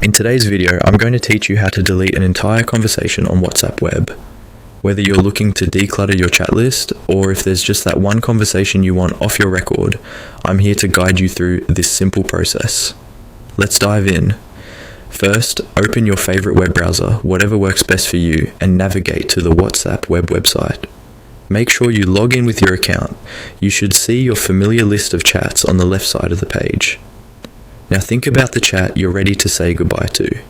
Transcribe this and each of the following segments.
In today's video, I'm going to teach you how to delete an entire conversation on WhatsApp Web. Whether you're looking to declutter your chat list, or if there's just that one conversation you want off your record, I'm here to guide you through this simple process. Let's dive in. First, open your favorite web browser, whatever works best for you, and navigate to the WhatsApp Web website. Make sure you log in with your account. You should see your familiar list of chats on the left side of the page. Now think about the chat you're ready to say goodbye to.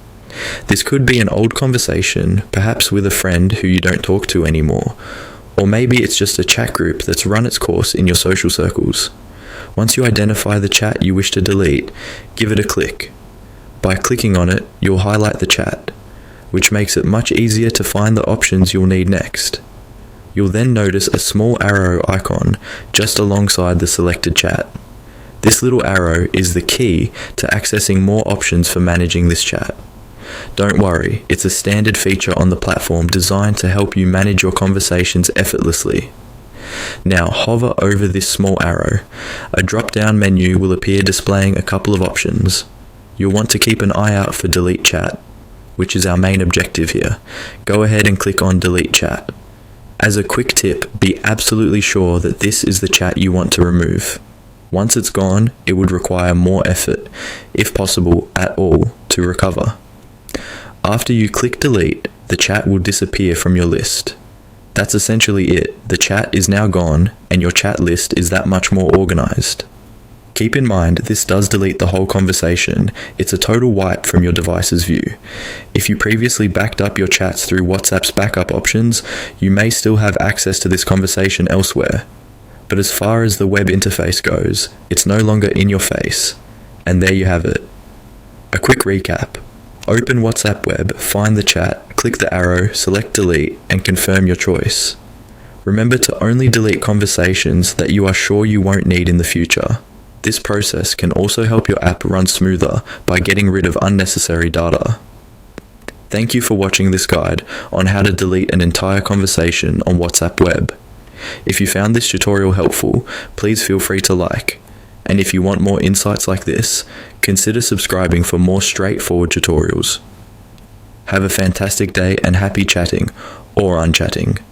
This could be an old conversation, perhaps with a friend who you don't talk to anymore, or maybe it's just a chat group that's run its course in your social circles. Once you identify the chat you wish to delete, give it a click. By clicking on it, you'll highlight the chat, which makes it much easier to find the options you'll need next. You'll then notice a small arrow icon just alongside the selected chat. This little arrow is the key to accessing more options for managing this chat. Don't worry, it's a standard feature on the platform designed to help you manage your conversations effortlessly. Now hover over this small arrow. A drop-down menu will appear displaying a couple of options. You'll want to keep an eye out for Delete Chat, which is our main objective here. Go ahead and click on Delete Chat. As a quick tip, be absolutely sure that this is the chat you want to remove. Once it's gone, it would require more effort, if possible at all, to recover. After you click delete, the chat will disappear from your list. That's essentially it. The chat is now gone, and your chat list is that much more organized. Keep in mind, this does delete the whole conversation. It's a total wipe from your device's view. If you previously backed up your chats through WhatsApp's backup options, you may still have access to this conversation elsewhere. But as far as the web interface goes, it's no longer in your face. And there you have it. A quick recap. Open WhatsApp Web, find the chat, click the arrow, select delete, and confirm your choice. Remember to only delete conversations that you are sure you won't need in the future. This process can also help your app run smoother by getting rid of unnecessary data. Thank you for watching this guide on how to delete an entire conversation on WhatsApp Web. If you found this tutorial helpful, please feel free to like. And if you want more insights like this, consider subscribing for more straightforward tutorials. Have a fantastic day and happy chatting or unchatting.